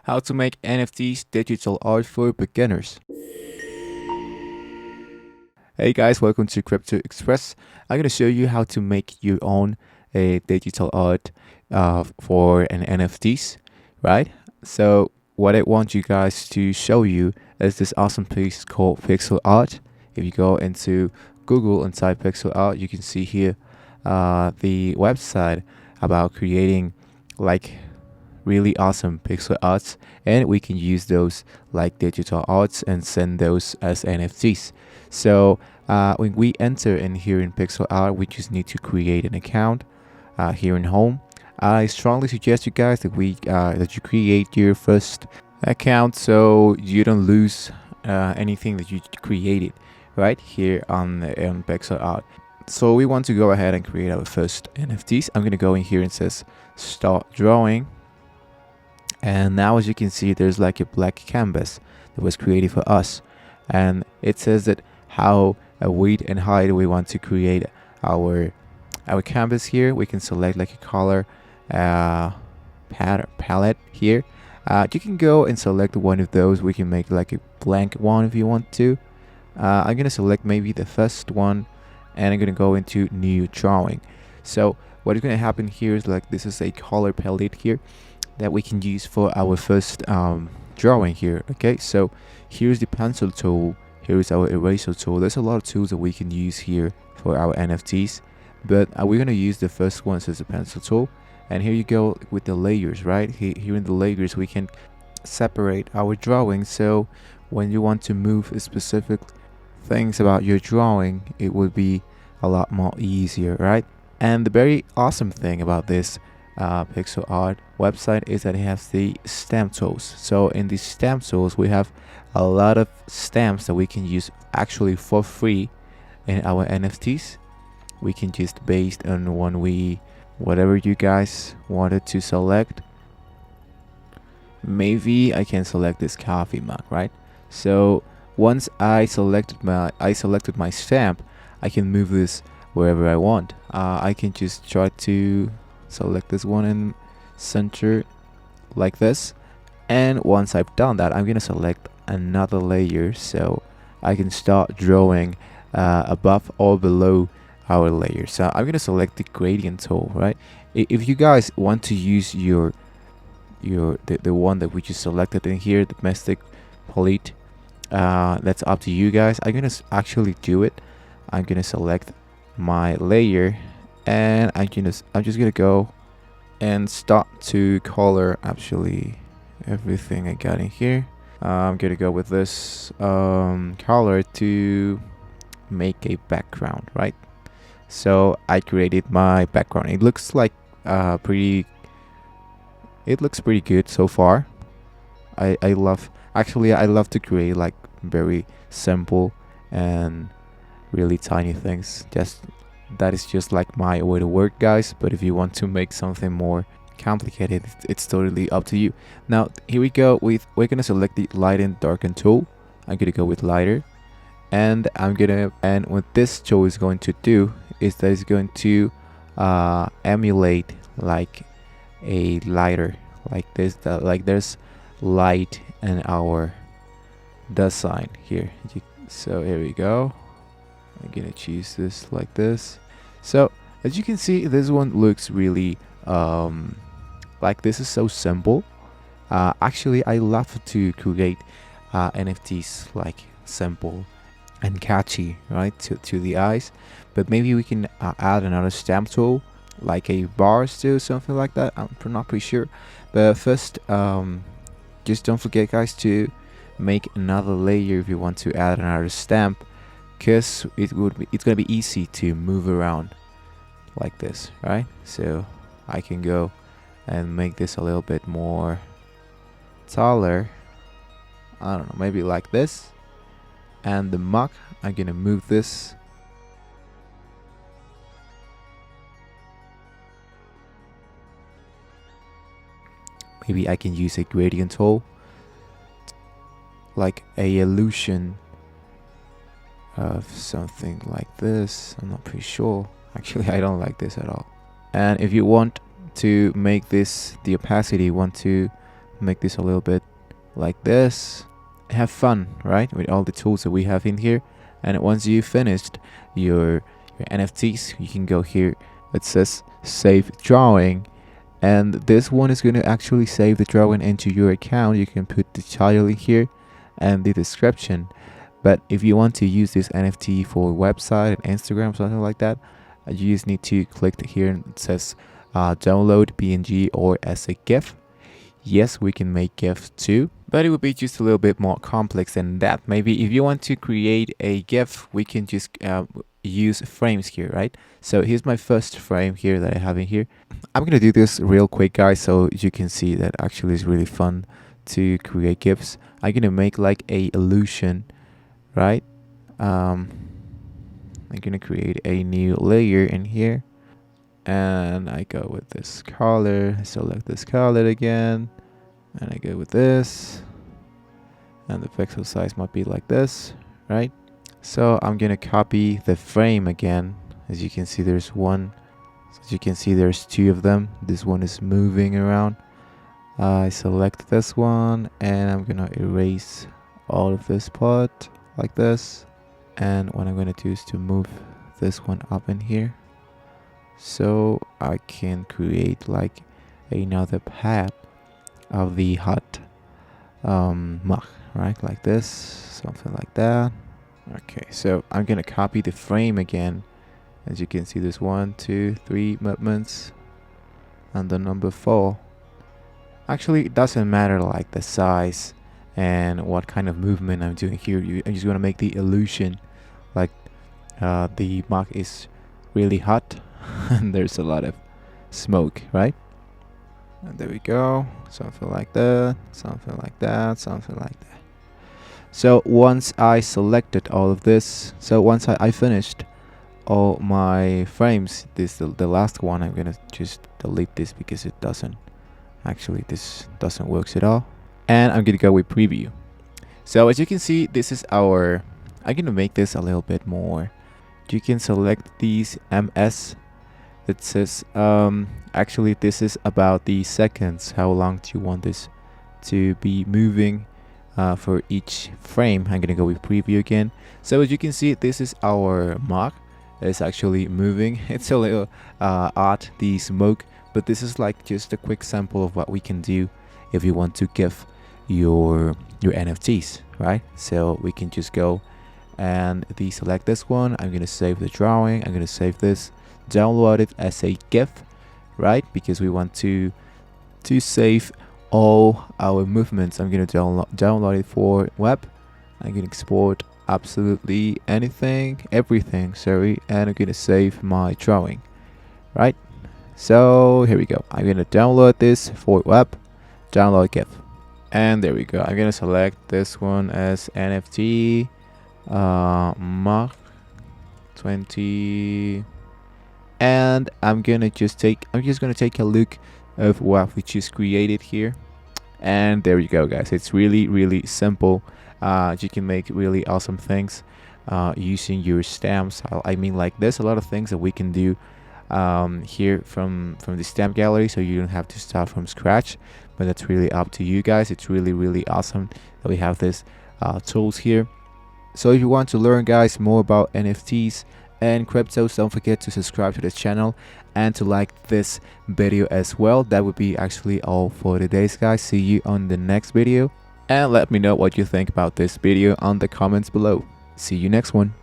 How to make NFTs digital art for beginners. Hey guys, welcome to Crypto Express. I'm going to show you how to make your own digital art for an NFTs, right? So what I want you guys to show you is this awesome piece called pixel art. If you go into Google and type pixel art, you can see here the website about creating like really awesome pixel arts, and we can use those like digital arts and send those as NFTs. So when we enter in here in pixel art, we just need to create an account here in home. I strongly suggest you guys that you create your first account so you don't lose anything that you created right here on pixel art. So we want to go ahead and create our first NFTs. I'm going to go in here and says start drawing. And now as you can see, there's like a black canvas that was created for us, and it says that how a width and height we want to create our canvas. Here we can select like a color palette here. You can go and select one of those. We can make like a blank one if you want to. I'm gonna select maybe the first one, and I'm gonna go into new drawing. So what is gonna happen here is like this is a color palette here that we can use for our first drawing here. Okay, so here's the pencil tool, here's our eraser tool. There's a lot of tools that we can use here for our NFTs, but we're going to use the first one as a pencil tool. And here you go with the layers, right? Here in the layers we can separate our drawing, so when you want to move specific things about your drawing, it would be a lot more easier, right? And the very awesome thing about this pixel art website is that it has the stamp tools. So in the stamp tools we have a lot of stamps that we can use actually for free in our NFTs. We can just based on whatever you guys wanted to select. Maybe I can select this coffee mug, right? So once I selected my stamp, I can move this wherever I want. I can just try to select this one and center like this, and once I've done that, I'm gonna select another layer so I can start drawing above or below our layer. So I'm gonna select the gradient tool, right? If you guys want to use the one that we just selected in here, the domestic palette, that's up to you guys. I'm gonna actually do it. I'm gonna select my layer, and I'm just gonna go and start to color actually everything I got in here. I'm gonna go with this color to make a background, right? So I created my background. It looks like pretty good so far. I love to create like very simple and really tiny things. That is just like my way to work, guys. But if you want to make something more complicated, it's totally up to you. Now here we go we're gonna select the light and darken tool. I'm gonna go with lighter, and what this tool is going to do is that it's going to emulate like a lighter like this, like there's light in our design here. So here we go. I'm gonna choose this like this. So as you can see, this one looks really like this is so simple. Actually I love to create NFTs like simple and catchy, right, to the eyes. But maybe we can add another stamp tool like a bars to something like that. I'm not pretty sure, but first just don't forget, guys, to make another layer if you want to add another stamp, because it's gonna be easy to move around like this, right? So I can go and make this a little bit more taller. I don't know, maybe like this. And the mug, I'm gonna move this. Maybe I can use a gradient tool, like a illusion of something like this. I'm not pretty sure. Actually, I don't like this at all. And if you want to make this the opacity, want to make this a little bit like this. Have fun, right, with all the tools that we have in here. And once you finished your NFTs, you can go here. It says save drawing, and this one is going to actually save the drawing into your account. You can put the title in here and the description. But if you want to use this NFT for a website and Instagram, something like that, you just need to click here, and it says download PNG or as a GIF. Yes, we can make GIFs too, but it would be just a little bit more complex than that. Maybe if you want to create a GIF, we can just use frames here, right? So here's my first frame here that I have in here. I'm gonna do this real quick, guys, so you can see that actually it's really fun to create GIFs. I'm gonna make like a illusion, right? I'm gonna create a new layer in here, and I go with this color. I select this color again, and I go with this, and the pixel size might be like this, right? So I'm gonna copy the frame again. As you can see, there's one. As you can see, there's two of them. This one is moving around. I select this one, and I'm gonna erase all of this part like this. And what I'm gonna do is to move this one up in here, so I can create like another path of the hut mach, right? Like this, something like that. Okay, so I'm gonna copy the frame again. As you can see, there's 1, 2, 3 movements, and the number 4. Actually, it doesn't matter like the size and what kind of movement I'm doing here. I'm just gonna make the illusion like the mach is really hot and there's a lot of smoke, right? And there we go, something like that, something like that, something like that. So once I selected all of this, so once I finished all my frames, this the last one, I'm gonna just delete this because it doesn't actually, this doesn't work at all. And I'm gonna go with preview. So as you can see, this is our, I'm gonna make this a little bit more. You can select these MS. It says actually this is about the seconds, how long do you want this to be moving for each frame. I'm gonna go with preview again. So as you can see, this is our mach. It's actually moving. It's a little odd, the smoke, but this is like just a quick sample of what we can do if you want to give your NFTs, right? So we can just go and deselect this one. I'm gonna save the drawing. I'm gonna save this, download it as a GIF, right? Because we want to save all our movements. I'm gonna download it for web. I'm gonna export absolutely anything, everything, sorry, and I'm gonna save my drawing, right? So here we go. I'm gonna download this for web, download GIF, and there we go. I'm gonna select this one as NFT Mach 20, and I'm just gonna take a look of what we just created here. And there you go, guys. It's really simple. You can make really awesome things using your stamps. I mean, like, there's a lot of things that we can do here from the stamp gallery, so you don't have to start from scratch, but that's really up to you guys. It's really awesome that we have this tools here. So if you want to learn, guys, more about NFTs and cryptos, don't forget to subscribe to this channel and to like this video as well. That would be actually all for today's, guys. See you on the next video, and let me know what you think about this video on the comments below. See you next one.